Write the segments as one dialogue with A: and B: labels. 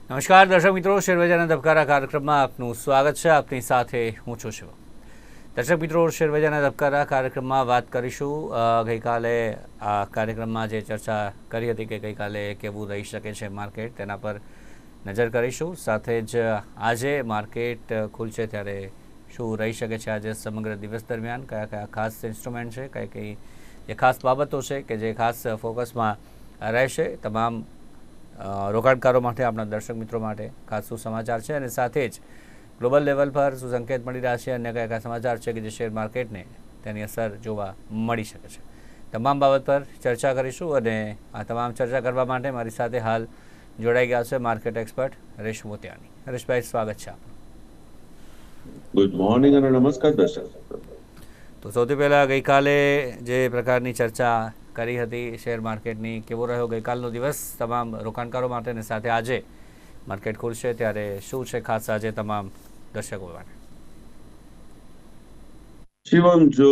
A: નમસ્કાર દર્શક મિત્રો, શેરબજારના ધબકારા કાર્યક્રમમાં આપનું સ્વાગત છે. આપની સાથે હું છું શિવ. દર્શક મિત્રો, શેરબજારના ધબકારા કાર્યક્રમમાં વાત કરીશું ગઈકાલે આ કાર્યક્રમમાં જે ચર્ચા કરી હતી કે ગઈકાલે કેવું રહી શકે છે માર્કેટ, તેના પર નજર કરીશું. સાથે જ આજે માર્કેટ ખુલશે ત્યારે શું રહી શકે છે આજે સમગ્ર દિવસ દરમિયાન, કયા કયા ખાસ ઇન્સ્ટ્રુમેન્ટ છે, કઈ કઈ જે ખાસ બાબતો છે કે જે ખાસ ફોકસમાં રહેશે, તમામ રોકાણકારો માટે, આપણા દર્શક મિત્રો માટે ખાસ શું સમાચાર છે અને સાથે જ ગ્લોબલ લેવલ પર શું સંકેત મળી રહ્યા છે, અન્ય કયા કયા સમાચાર છે કે જે શેર માર્કેટને તેની અસર જોવા મળી શકે છે, તમામ બાબત પર ચર્ચા કરીશું. અને આ તમામ ચર્ચા કરવા માટે મારી સાથે હાલ જોડાઈ ગયા છે માર્કેટ એક્સપર્ટ હરેશ મોતિયાની. હરેશભાઈ, સ્વાગત છે આપનું.
B: ગુડ મોર્નિંગ અને નમસ્કાર દર્શક.
A: તો સૌથી પહેલાં ગઈકાલે જે પ્રકારની ચર્ચા કરી હતી શેર માર્કેટની, કેવો રહ્યો ગઈકાલનો દિવસ તમામ રોકાણકારો માટે, અને સાથે આજે માર્કેટ ખુલશે ત્યારે શું છે ખાસ આજે તમામ દર્શકો માટે?
B: શિવમ, જો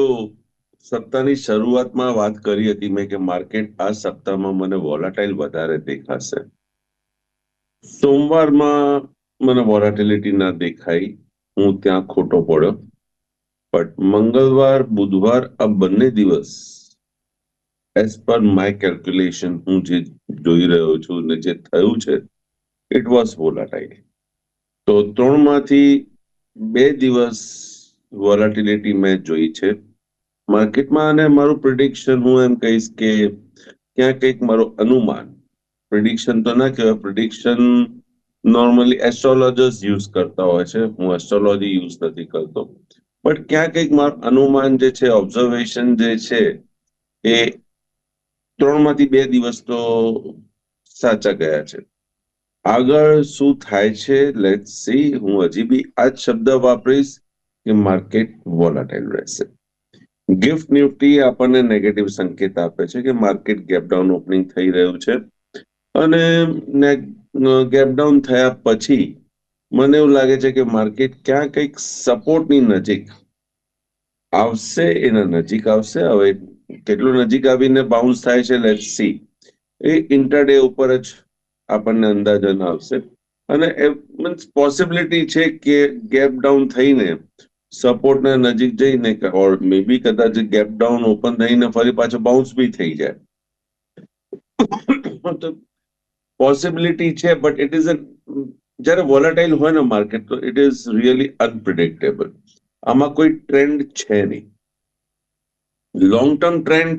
B: સપ્તાહની શરૂઆતમાં વાત કરી હતી મેં કે માર્કેટ આ સપ્તાહમાં મને વોલાટાઇલ વધારે દેખાશે. સોમવારમાં મને વોલાટિલિટી ના દેખાઈ, હું ત્યાં ખોટો પડ્યો. બટ મંગળવાર, બુધવાર આ બંને દિવસ એઝ પર માય કેલ્ક્યુલેશન હું જે જોઈ રહ્યો છું ને જે થયું છે, ઇટ વોઝ વોલાટાઇલ. તો 3માંથી 2 દિવસ વોલાટિલિટી મેં જોઈ છે માર્કેટમાં. અને મારું પ્રિડિક્શન હું એમ કહીશ કે ક્યાંક કંઈક મારું અનુમાન, પ્રિડિક્શન તો ના કહેવાય, પ્રિડિક્શન નોર્મલી એસ્ટ્રોલોજર્સ યુઝ કરતા હોય છે, હું એસ્ટ્રોલોજી યુઝ નથી કરતો. બટ ક્યાં કંઈક મારું અનુમાન જે છે, ઓબ્ઝર્વેશન જે છે, એ 3માંથી 2 દિવસ તો સાચા ગયા છે. આગળ શું થાય છે, લેટ્સ સી. હું હજી બી આ જ શબ્દ વાપરીશ કે માર્કેટ વોલાટાઇલ રહેશે. ગિફ્ટ નિફ્ટી આપણને નેગેટિવ સંકેત આપે છે કે માર્કેટ ગેપડાઉન ઓપનિંગ થઈ રહ્યું છે, અને ગેપડાઉન થયા પછી મને એવું લાગે છે કે માર્કેટ ક્યાં કંઈક સપોર્ટની નજીક આવશે, એના નજીક આવશે. હવે કેટલું નજીક આવીને બાઉન્સ થાય છે, લેટ્સ સી. એ ઇન્ટરડે ઉપર જ આપણને અંદાજન આવશે. અને મીન્સ પોસિબિલિટી છે કે ગેપ ડાઉન થઈને સપોર્ટના નજીક જઈને ઓર મે બી કદાચ ગેપ ડાઉન ઓપન થઈને ફરી પાછો બાઉન્સ બી થઈ જાય તો પોસિબિલિટી છે. બટ ઇટ ઇઝ જ્યારે વોલેટાઇલ હોય ને માર્કેટ, તો ઇટ ઇઝ રિયલી અનપ્રિડિક્ટેબલ. આમાં કોઈ ટ્રેન્ડ છે નહીં, લોંગ ટર્મ ટ્રેન્ડ,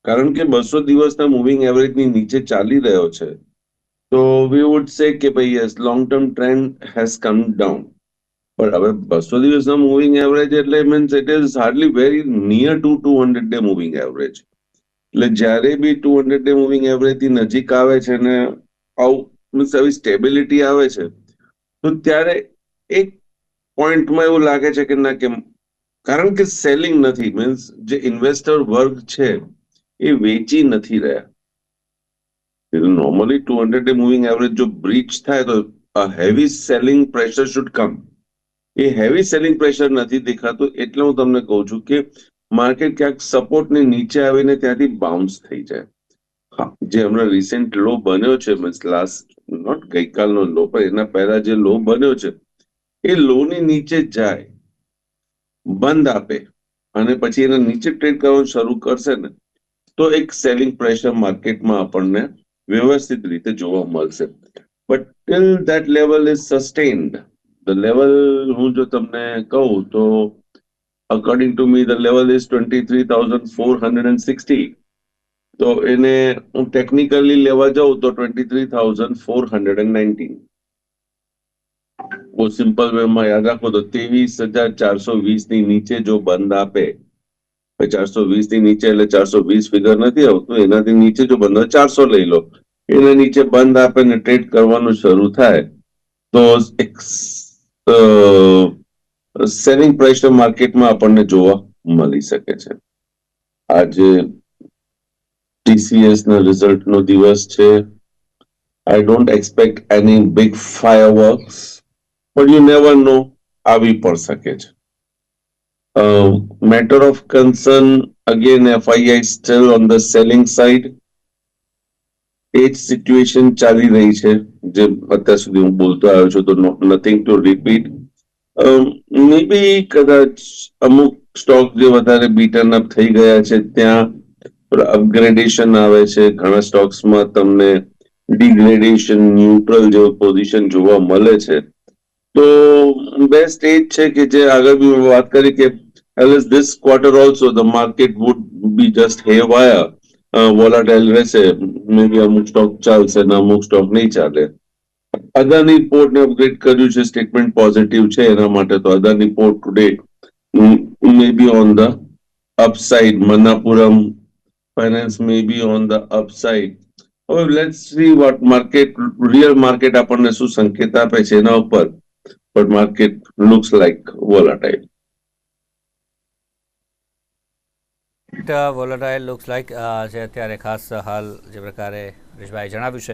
B: કારણ કે 200 દિવસના મૂવિંગ એવરેજની નીચે ચાલી રહ્યો છે. તો વી વુડ સે કે ભાઈ yes, long term trend has come down. પણ હવે 200 દિવસના મૂવિંગ એવરેજ એટલે means it is hardly very near to 200 day moving average. એટલે જ્યારે બી 200 ડે મૂવિંગ એવરેજ થી નજીક આવે છે ને આવું મીન્સ આવી સ્ટેબિલિટી આવે છે, તો ત્યારે એક પોઈન્ટમાં એવું લાગે છે કે ના, કે કારણ કે સેલિંગ નથી, મીન્સ જે ઇન્વેસ્ટર વર્ગ છે એ વેચી નથી રહ્યા. નોર્મલી 200 ડે મૂવિંગ એવરેજ જો બ્રીચ થાય તો a heavy selling pressure should come. A heavy selling pressure નથી દેખાતું, એટલે હું તમને કહું છું કે માર્કેટ ક્યાંક સપોર્ટની નીચે આવીને ત્યાંથી બાઉન્સ થઈ જાય. હા, જે હમણાં રિસેન્ટ લો બન્યો છે, મીન્સ લાસ્ટ, નોટ ગઈકાલનો લો, પણ એના પહેલા જે લો બન્યો છે, એ લોની નીચે જાય, બંધ આપે અને પછી એના નીચે ટ્રેડ કરવાનું શરૂ કરશે ને, તો એક સેલિંગ પ્રેશર માર્કેટમાં આપણને વ્યવસ્થિત રીતે જોવા મળશે. But till that level is sustained, the level હું જો તમને કહું તો according to me the level is 23,460. તો એને હું ટેકનિકલી લેવા જાઉં તો 23,419. બહુ સિમ્પલ વેમાં યાદ રાખો તો 23,420 ની નીચે જો બંધ આપે, 420 ની નીચે એટલે 420 ફિગર નથી આવતું, એનાથી નીચે જો બંધ 400 લઈ લો, એના નીચે બંધ આપે ને ટ્રેડ કરવાનું શરૂ થાય તો એક સેલિંગ પ્રેશર માર્કેટમાં આપણને જોવા મળી શકે છે. આજે TCS ના રિઝલ્ટ નો દિવસ છે. I don't expect any big fireworks, but you never know, આવી પણ શકે છે. Matter of concern, again FII still on the selling side. એ જ સિચ્યુએશન ચાલી રહી છે જે અત્યાર સુધી હું બોલતો આવ્યો છું, તો નથિંગ ટુ રિપીટ. મે બી કદાચ અમુક સ્ટોક જે વધારે બીટન અપ થઈ ગયા છે ત્યાં અપગ્રેડેશન આવે છે, ઘણા સ્ટોક્સમાં તમને ડિગ્રેડેશન, ન્યુટ્રલ જેવો પોઝિશન જોવા મળે છે. તો બેસ્ટ એ જ છે કે જે આગળ બી વાત કરી કે this quarter also the market would be just haywire, volatile રહેશે, મે બી અમુક સ્ટોક ચાલશે ને અમુક સ્ટોક નહીં ચાલે. અદાની પોર્ટને અપગ્રેડ કર્યું છે, સ્ટેટમેન્ટ પોઝિટિવ છે એના માટે, તો Adani port today may be on the upside, Manappuram finance may be on the upside. હવે let's see what market, real market આપણને શું સંકેત આપે છે એના ઉપર, but market looks like volatile.
A: Volatile looks like છે અત્યારે, ખાસ હાલ જે પ્રકારે હરીશભાઈ જણાવ્યું છે.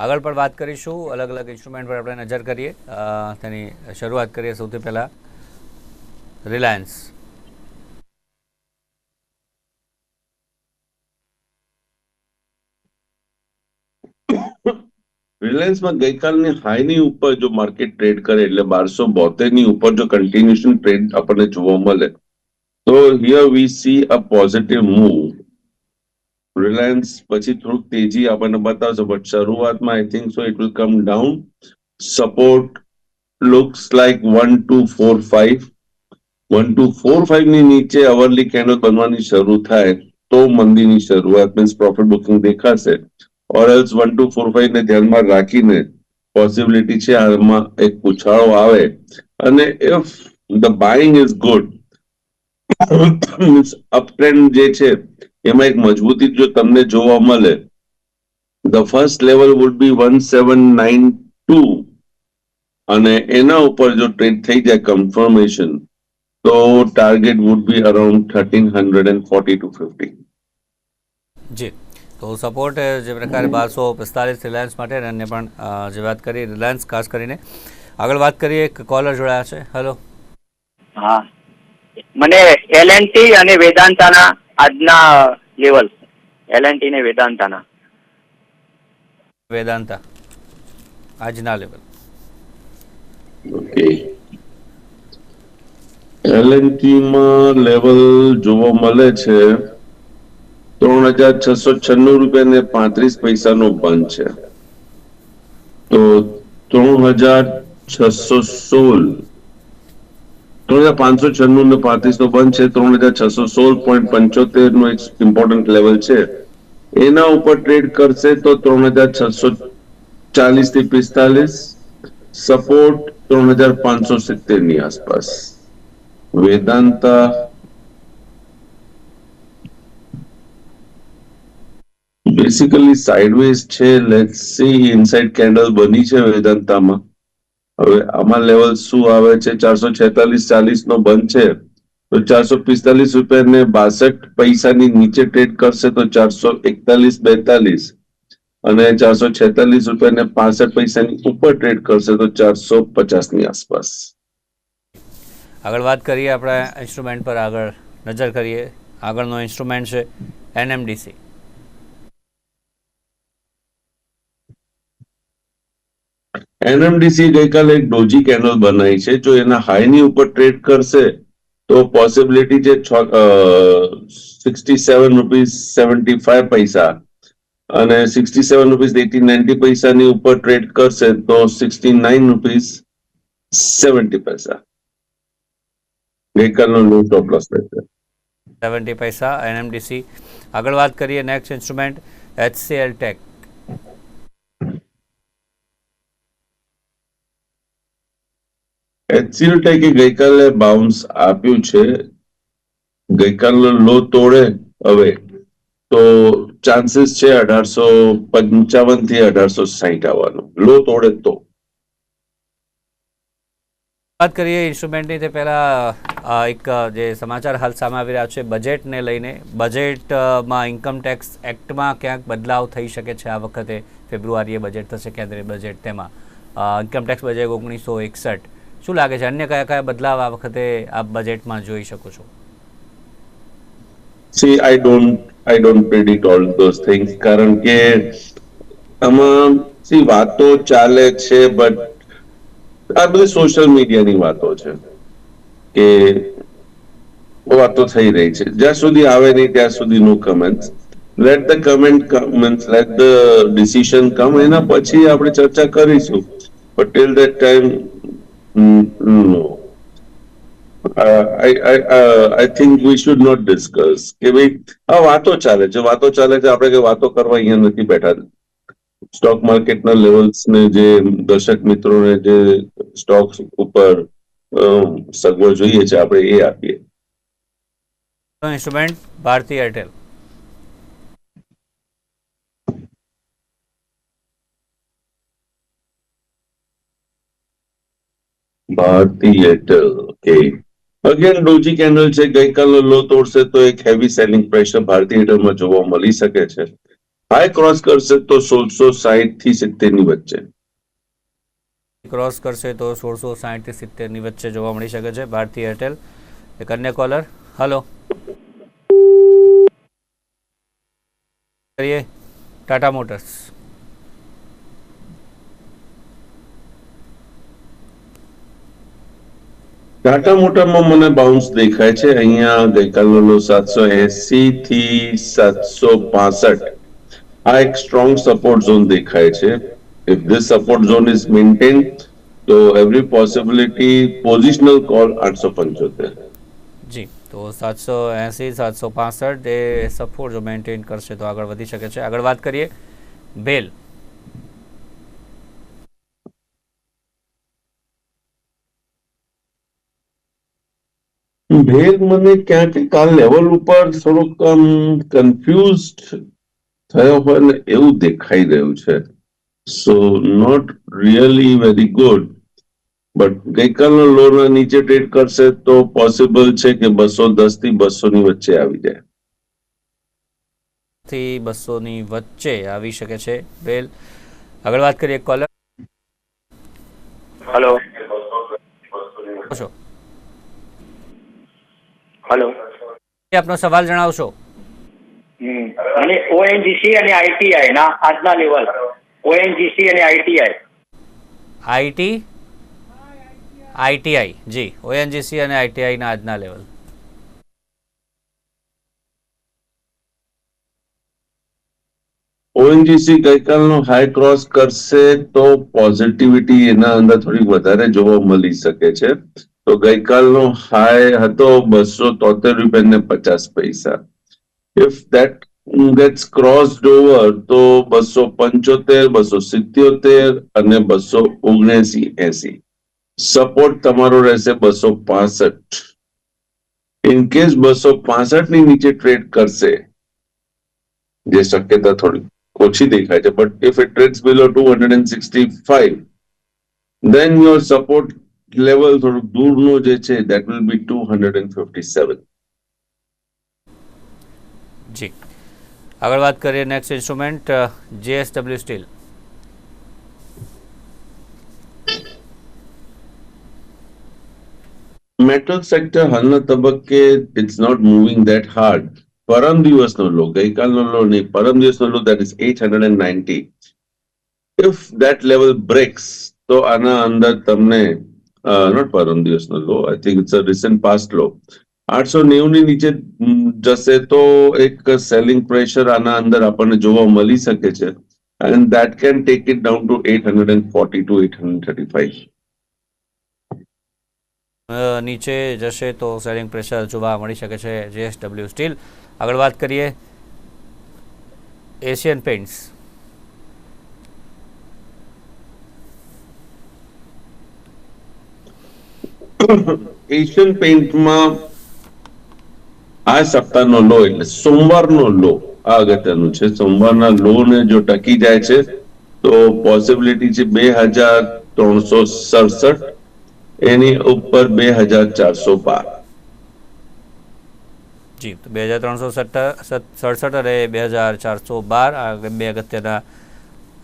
A: આગળ પણ વાત કરીશું, અલગ અલગ ઇન્સ્ટ્રુમેન્ટ પર આપણે નજર કરીએ. તેની શરૂઆત કરીએ સૌથી પહેલાં રિલાયન્સ.
B: રિલાયન્સમાં ગઈકાલની હાઈની ઉપર જો માર્કેટ ટ્રેડ કરે, એટલે 1272 ની ઉપર જો કન્ટિન્યુએશન ટ્રેડ આપણને જોવા મળે, તો here we see a positive move. Reliance પછી થોડુંક તેજી આપણને બતાવશે, બટ શરૂઆતમાં I think so it will come down. Support looks like 1245. 1245 ની નીચે અવરલી કેન્ડલ બનવાની શરૂ થાય તો મંદીની શરૂઆત, મીન્સ પ્રોફિટ બુકિંગ દેખાશે. ઓર એલ્સ 1245 ને ધ્યાનમાં રાખીને પોસિબિલિટી છે આમાં એક ઉછાળો આવે, અને if the buying is good, means uptrend જે છે એમાં એક મજબૂતી જો તમને જોવા મળે, the first level would be 1792, અને એના ઉપર જો ટ્રેડ થઈ જાય કન્ફર્મેશન, તો target would be around 1340 to 50.
A: જી, તો સપોર્ટ જે પ્રકારે 1245 રિલાયન્સ માટે, અને પણ જે વાત કરી રિલાયન્સ ખાસ કરીને. આગળ વાત કરીએ, એક કોલર જોડાયા છે. હેલો.
C: હા, મને એલએનટી અને વેદાંતાના આજના લેવલ, એલએનટી ને વેદાંતાના.
A: વેદાંતા આજના લેવલ.
B: ઓકે, એલએનટી માં લેવલ જોવા મળે છે 3696 રૂપિયા ને 35 નો બંધ છે, તો 3616, 3596 ને 35 નો બંધ છે, 3616.75 નો એક ઇમ્પોર્ટન્ટ લેવલ છે. એના ઉપર ટ્રેડ કરશે તો 3640 થી 45, સપોર્ટ 3570 ની આસપાસ. વેદાંતા બેસિકલી સાઇડવેઝ છે, લેટ્સ સી ઇનસાઇડ કેન્ડલ બની છે વેદાંતામાં. હવે આમાં લેવલ શું આવે છે, 446.40 નો બંધ છે, તો 445 રૂપિયા ને 62 ની નીચે ટ્રેડ કરશે તો 441.42, અને 446 રૂપિયા ને 65 ની ઉપર ટ્રેડ કરશે તો 450 ની આસપાસ.
A: આગળ વાત કરીએ, આપણે ઇન્સ્ટ્રુમેન્ટ પર આગળ નજર કરીએ. આગળનો ઇન્સ્ટ્રુમેન્ટ છે એનએમડીસી.
B: એનએમડીસી ગઈકાલે એક ડોજી કેન્ડલ બનાવી છે, જો એના હાઈની ઉપર ટ્રેડ કરશે તો પોસિબિલિટી છે 67 રૂપીસ 75 પૈસા, અને 67 રૂપીસ 80-90 પૈસાની ઉપર ટ્રેડ કરશે તો 69 રૂપીસ 70 પૈસા ગઈકાલનો લો સ્ટોપ લોસ રહેશે.
A: 70 પૈસા એનએમડીસી. આગળ વાત કરીએ next instrument HCL tech.
B: HCL ટેકે ગઈકાલે બાઉન્સ આપ્યું છે, ગઈકાલનો લો તોડે હવે તો ચાન્સીસ છે 1855 થી 1860 આવવાનો, લો તોડે તો.
A: વાત કરીએ ઇન્સ્ટ્રુમેન્ટની તે પહેલાં એક જે સમાચાર હાલ સામે આવી રહ્યા છે બજેટને લઈને. બજેટમાં ઇન્કમ ટેક્સ એક્ટમાં ક્યાંક બદલાવ થઈ શકે છે આ વખતે. ફેબ્રુઆરીએ બજેટ થશે, કેન્દ્રીય બજેટ, તેમાં ઇન્કમ ટેક્સ બજેટ 1961. શું લાગે છે, અન્ય કયા કયા બદલાવ આ વખતે આપ બજેટમાં જોઈ શકો છો?
B: See, I don't predict all those things, કારણ કે આમાં વાતો ચાલે છે, બટ આ બધી સોશિયલ મીડિયાની વાતો છે કે વાતો થઈ રહી છે. જ્યાં સુધી આવે નહીં ત્યાં સુધી no comment. Let the comment comment, let the decision come. એના પછી આપણે ચર્ચા કરીશું. But till that time no. I think we should not discuss કે ભાઈ આ વાતો ચાલે છે, વાતો ચાલે છે. આપણે કઈ વાતો કરવા અહીંયા નથી બેઠા. સ્ટોક માર્કેટના લેવલ્સ ને જે દર્શક મિત્રોને જે સ્ટોક ઉપર સગવડ જોઈએ છે આપણે એ આપીએ.
A: Instrument Bharti Airtel.
B: Bharti Airtel, okay. Again doji candle છે, ગઈકાલનો લો તોડશે તો એક હેવી સેલિંગ પ્રેશર ભારતીય એરટેલમાં જોવા મળી શકે છે. હાઈ ક્રોસ કરશે તો 1660 થી 70 ની વચ્ચે.
A: ક્રોસ કરશે તો 1660 થી 70 ની વચ્ચે જોવા મળી શકે છે ભારતીય એરટેલ. એક અન્ય કોલર. હલો, કરીએ ટાટા મોટર્સ.
B: ટાટા મોટરમાં મને બાઉન્સ દેખાય છે. અહીંયા ગઈકાલનો લો 780 થી 765. આ એક સ્ટ્રોંગ સપોર્ટ ઝોન દેખાય છે. If this support zone is maintain તો એવરી પોસિબિલિટી પોઝિશનલ કોલ 875.
A: જી, તો 780 765 એ સપોર્ટ જો મેન્ટેન કરશે તો આગળ વધી શકે છે. આગળ વાત કરીએ બેલ.
B: ભેલ મને ક્યાંક કાલ લેવલ ઉપર થોડોક કન્ફ્યુઝડ થયો હોય ને એવું દેખાઈ રહ્યું છે. So not really very good. But ગઈકાલનો લોના નીચે ટ્રેડ કરશે તો પોસિબલ છે કે 210 થી 200 ની વચ્ચે આવી જાય.
A: થી 200 ની વચ્ચે આવી શકે છે બેલ. આગળ વાત કરીએ કોલર.
C: હલો
A: છો
C: હલો.
A: આપનો સવાલ જણાવશો.
C: અને ઓએનજીસી અને આઈટીઆઈ ના આજના લેવલ. ઓએનજીસી અને
A: આઈટીઆઈ જી, ઓએનજીસી અને આઈટીઆઈ ના આજના લેવલ.
B: ઓએનજીસી ગઈકાલનો હાઈ ક્રોસ કરશે તો પોઝિટિવિટી એના અંદર થોડી વધારે જોવા મળી શકે છે. તો ગઈકાલનો હાઈ હતો 273.50. If that gets crossed over તો 275, 277 અને 279.80 સપોર્ટ તમારો રહેશે 265. ઇન કેસ 265 ની નીચે ટ્રેડ કરશે, જે શક્યતા થોડી ઓછી દેખાય છે, but if it trades below 265 then your support level થોડું દૂરનો જે છે that will be 257.
A: જી, આગળ વાત કરીએ next instrument JSW steel.
B: Metal sector હાલના તબક્કે it's not moving that hard. પરમ દિવસનો લો, ગઈકાલનો લો નહીં, પરમ દિવસનો low that is 890. If that level breaks તો આના અંદર તમને નોટ પરમ દિવસનો low, I think it's a recent past low, 890 ની નીચે જશે તો એક સેલિંગ પ્રેશર આના અંદર આપણને જોવા મળી શકે છે. and that can take it down to 840 to 835.
A: નીચે જશે તો સેલિંગ પ્રેશર જોવા મળી શકે છે જેએસડબલ્યુ સ્ટીલ. આગળ વાત કરીએ એશિયન પેઇન્ટ્સ.
B: એશિયન પેઇન્ટમાં આ સપ્તાહનો લો એટલે સોમવારનો લો આ અગત્યનું છે. સોમવારના લો ને જો ટકી જાય છે તો પોસિબિલિટી છે 2367, એની ઉપર 2412.
A: જી, તો 2367 અને 2412 આ બે અગત્યના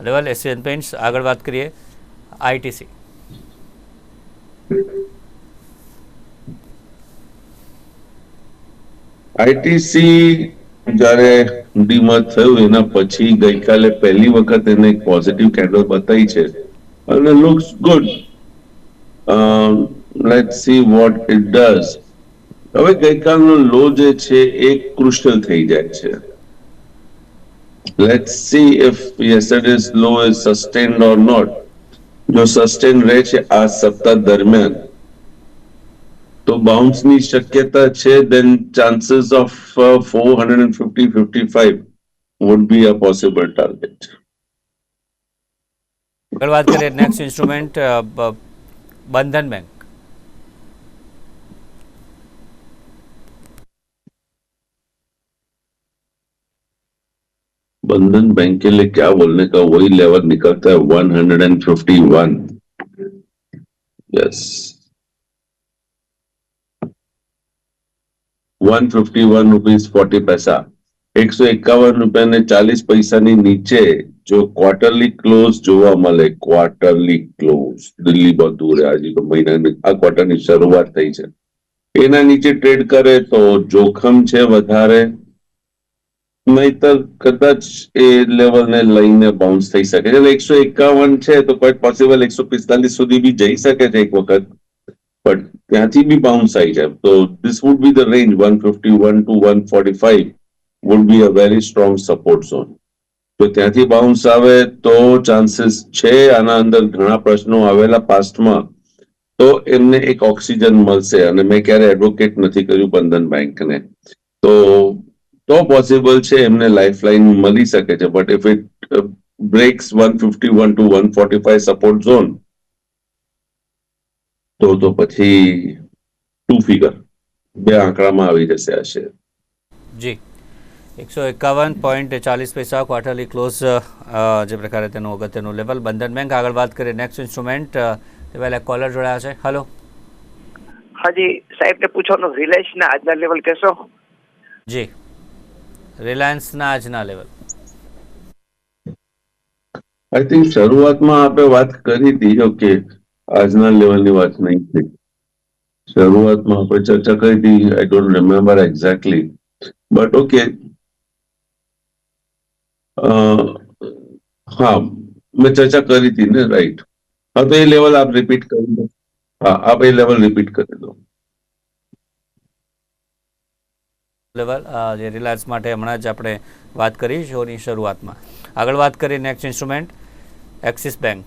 A: લેવલ એશિયન પેઇન્ટ્સ. આગળ વાત કરીએ આઈટીસી.
B: આઈટીસી જ્યારે ડીમર્જ થયું એના પછી ગઈકાલે પહેલી વખત એને એક પોઝિટિવ કેન્ડલ બતાવી છે અને looks good. Let's see what it does. હવે ગઈકાલનો લો જે છે એ ક્રુશિયલ થઈ જાય છે. Let's see if yesterday's low is sustained or not. જો સસ્ટેન રહે છે આ સપ્તાહ દરમિયાન તો બાઉન્સની શક્યતા છે. Then chances of 450-55 would be a possible target.
A: આગળ વાત કરીએ next instrument Bandhan bank.
B: Bandhan bank के लिए क्या बोलने का, वही लेवल निकलता है 151. यस, 151 रुपीज 40 पैसा. 151 रुपया ने 40 पैसा ની નીચે જો ક્વાર્ટરલી ક્લોઝ જોવા મળે, ક્વાર્ટરલી ક્લોઝ દિલ્હી બહુ દૂર है, आज तो મહિનાની આ ક્વાર્ટરની શરૂઆત થઈ છે, એના નીચે ટ્રેડ કરે તો જોખમ છે વધારે. નહીતર કદાચ એ લેવલને લઈને બાઉન્સ થઈ શકે છે. 151 છે તો ક્વાઇટ પોસિબલ 145 સુધી બી જઈ શકે છે એક વખત, બટ ત્યાંથી બી બાઉન્સ આવી જાય તો this would be the range. 151 to 145 would be a very strong support zone. તો ત્યાંથી બાઉન્સ આવે તો ચાન્સીસ છે. આના અંદર ઘણા પ્રશ્નો આવેલા પાસ્ટમાં, તો એમને એક ઓક્સિજન મળશે. અને મેં ક્યારે એડવોકેટ નથી કર્યું બંધન બેંકને, તો પોસિબલ છે એમને લાઇફલાઇન મળી શકે છે. But if it breaks 151 to 145 support zone તો પછી 2 ફિગર 2 આંકડામાં આવી જશે આ શેર.
A: જી, 151.40 ક્વાર્ટરલી ક્લોઝ જે પ્રકારે તેનું અગત્યનું લેવલ બંધન બેંક. આગળ વાત કરીએ નેક્સ્ટ ઇન્સ્ટ્રુમેન્ટ. તે પહેલા કોલર જોડાયા છે. હેલો.
D: હાજી સાહેબને પૂછવાનું, રિલાયન્સના આજના લેવલ કહેશો?
A: જી, રિલાયન્સના આજના લેવલ.
B: આઈ થિંક શરૂઆતમાં આપણે વાત કરી હતી. ઓકે, આજના લેવલની વાત નહીં થઈ. શરૂઆતમાં આપણે ચર્ચા કરી હતી. I don't remember exactly, but okay. હા, મેં ચર્ચા કરી હતી ને, રાઈટ. હા, તો એ લેવલ આપ રિપીટ કરી દો. હા, આપ એ લેવલ રિપીટ કરી દો.
A: લેવલ જે રિલાયન્સ માટે હમણાં જ આપણે વાત કરી શોની શરૂઆતમાં. આગળ વાત કરીએ next instrument axis bank.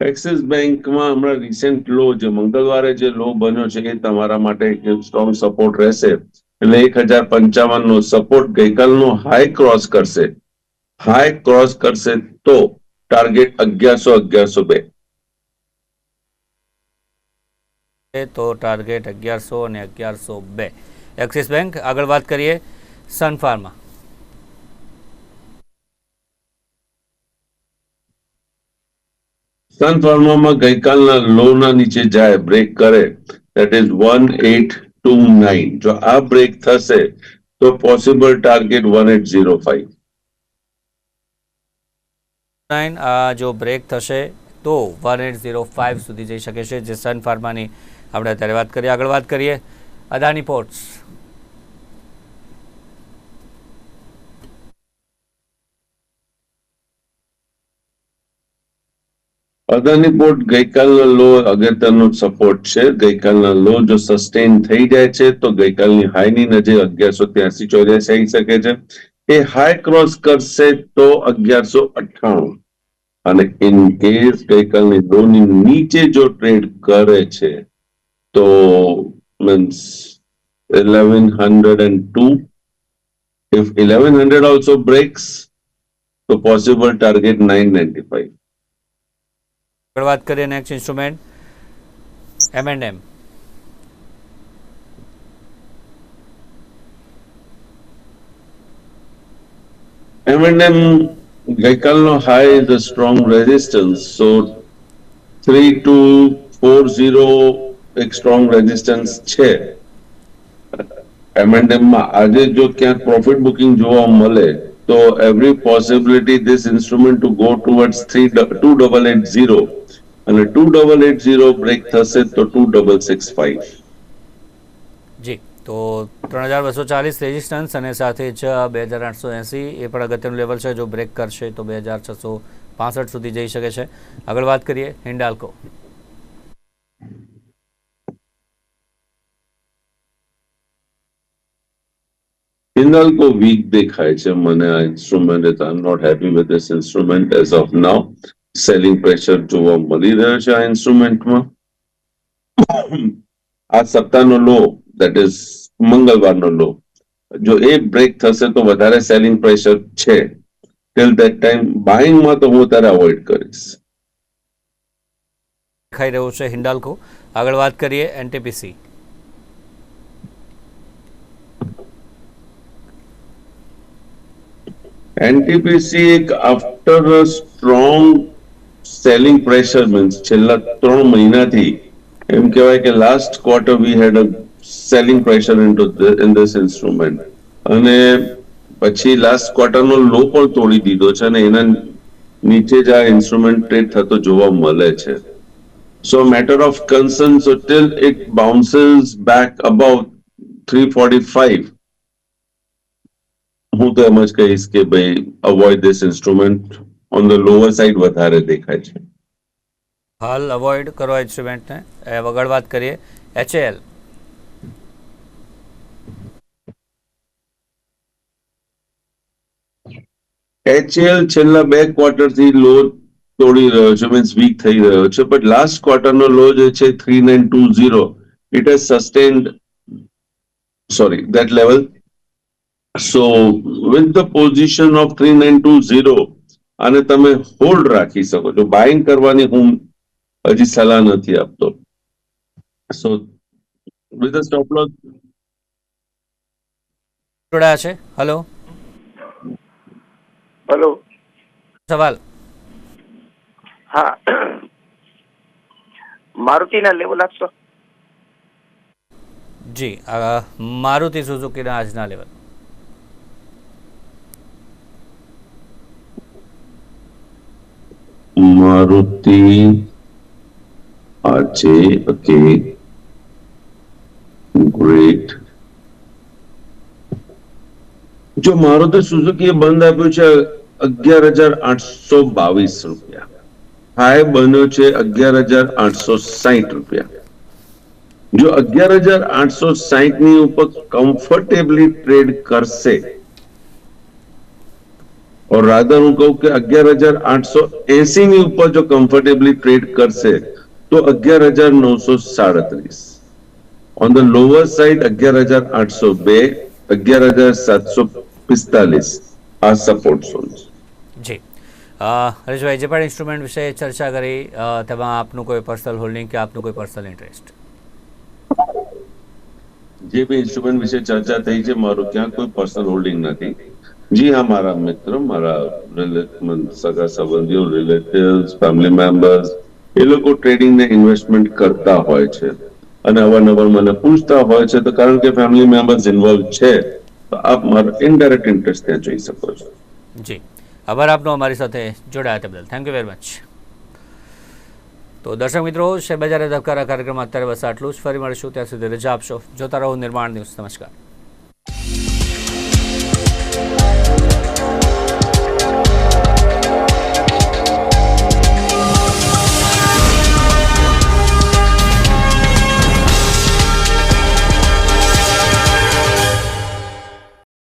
A: Axis બેંકમાં હમણાં રિસેન્ટ લો જે મંગળવારે જે લો બન્યો છે એ તમારા માટે એક સ્ટ્રોંગ સપોર્ટ રહેશે. એટલે 1055 નો સપોર્ટ ગઈકાલનો હાઈ ક્રોસ કરશે. હાઈ ક્રોસ કરશે તો ટાર્ગેટ 1100-1102. તો ટાર્ગેટ 1100 અને 1102 એક્સિસ બેંક. આગળ વાત કરીએ સન ફાર્મા.
B: સન ફાર્મામાં ગઈકાલના લોના નીચે જાય, બ્રેક કરે, દેટ ઇઝ 1829. જો આ બ્રેક થશે તો પોસિબલ ટાર્ગેટ 1805.
A: જો બ્રેક થશે તો 1805 સુધી જઈ શકે છે, જે સન ફાર્માની આપણે અત્યારે વાત કરીએ. આગળ વાત કરીએ અદાની પોર્ટ્સ.
B: અદાની પોર્ટ ગઈકાલનો લો અગત્યનો સપોર્ટ છે. ગઈકાલના લો જો સસ્ટેન થઈ જાય છે તો ગઈકાલની હાઈની નજીક 1183-84 આવી શકે છે. એ હાઈ ક્રોસ કરશે તો 1198. અને ઇન કેસ ગઈકાલની લોની નીચે જો ટ્રેડ કરે છે તો મીન્સ 1102. If 1100 also breaks, તો possible target 995.
A: આગળ વાત કરીએ નેક્સ્ટ ઇન્સ્ટ્રુમેન્ટ M&M.
B: M&M ગઈકાલનો high is a strong resistance, so 3240 એક સ્ટ્રોંગ રેઝિસ્ટન્સ છે. M&M માં આજે જો ક્યાંક પ્રોફિટ બુકિંગ જોવા મળે તો every possibility this instrument to go towards 2880 અને 2880 બ્રેક થશે તો 2665.
A: જી, તો 3240 રેઝિસ્ટન્સ અને સાથે જ 2880 એ પણ અગત્યનું લેવલ છે. જો બ્રેક કરશે તો 2665 સુધી જઈ શકે છે. આગળ વાત કરીએ હિન્ડાલ્કો.
B: હિન્ડાલ્કો વીક દેખાય છે મને આ instrument. I am not happy with this instrument as of now. Selling pressure જોવા મળી રહ્યો છે આ ઇન્સ્ટ્રુમેન્ટમાં. આ સપ્તાહનો લો, દેટ ઇઝ મંગળવારનો લો, જો એ બ્રેક થશે તો વધારે સેલિંગ પ્રેશર છે. ટિલ ધેટ ટાઈમ બાઇંગમાં તો હું ત્યારે અવોઇડ કરીશ.
A: દેખાઈ રહ્યું છે હિન્ડાલ્કો. આગળ વાત કરીએ એનટીપીસી.
B: એનટીપીસી એક after strong selling pressure means છેલ્લા 3 મહિનાથી એમ કહેવાય કે last quarter we had a selling pressure in this instrument, અને પછી લાસ્ટ ક્વાર્ટરનો લો પણ તોડી દીધો છે અને એના નીચે જ આ ઇન્સ્ટ્રુમેન્ટ ટ્રેડ થતો જોવા મળે છે. So matter of concern, so till it bounces back about 345, હું તો એમ જ કહીશ કે ભાઈ avoid this instrument. On the lower side વધારે દેખાય છે.
A: હાલ અવોઇડ કરો ઇન્સ્ટ્રુમેન્ટને. આગળ વાત કરીએ એચએએલ.
B: એચએલ છેલ્લા 2 ક્વાર્ટરથી લો તોડી રહ્યો છે, મીન્સ વીક થઈ રહ્યો છે, બટ લાસ્ટ ક્વાર્ટરનો લો જે છે 3920, it has sustained that level. So with the position of 3920 અને તમે હોલ્ડ રાખી શકો છો. બાઇંગ કરવાની હું હજી સલાહ નથી આપતો. સો with the stop loss.
A: જોડાયા છે. Hello,
D: hello.
A: સવાલ.
D: હા, મારુતિના લેવલ આપશો?
A: જી, મારુતિ સુઝુકીના આજના લેવલ.
B: મારુતિ આજે ઓકે ગ્રેટ. જો મારુતિ સુઝુકી બંધ આપ્યું છે 11,822 રૂપિયા, હાઈ બન્યો છે 11,860 રૂપિયા. જો 11,860 ની ઉપર કમ્ફર્ટેબલી ટ્રેડ કરશે, और रादर હું કહું કે 11,880 ની ઉપર જો કમ્ફર્ટેબલી ટ્રેડ કરશે તો 11,937. ઓન ધ લોઅર સાઇડ 11,802, 11,745 આ સપોર્ટ ઝોન.
A: જી, હરેશભાઈ, જે પણ ઇન્સ્ટ્રુમેન્ટ વિશે ચર્ચા કરી તેમાં આપનું કોઈ પર્સનલ હોલ્ડિંગ કે આપનું કોઈ પર્સનલ ઇન્ટરેસ્ટ?
B: જે બી ઇન્સ્ટ્રુમેન્ટ વિશે ચર્ચા થઈ છે મારું ક્યાં કોઈ પર્સનલ હોલ્ડિંગ નથી. જી હા, મારા મિત્રો, મારા સગા સંબંધીઓ, રિલેટિવ્સ, ફેમિલી મેમ્બર્સ, એ લોકો ટ્રેડિંગ ને ઇન્વેસ્ટમેન્ટ કરતા હોય છે અને અવારનવાર મને પૂછતા હોય છે, તો કારણ કે ફેમિલી મેમ્બર્સ ઇન્વોલ્વ છે તો આપ મારો ઇનડાયરેક્ટ ઇન્ટરેસ્ટ ત્યાં જોઈ શકો છો.
A: જી, આભાર આપનો અમારી સાથે જોડાયા તે બદલ. Thank you very much. તો દર્શક મિત્રો, શેરબજારે ધબકારા કાર્યક્રમમાં અત્યારે બસ આટલું જ. ફરી મળીશું, ત્યાં સુધી રજા આપશો. જોતા રહો નિર્માણ ન્યૂઝ. નમસ્કાર.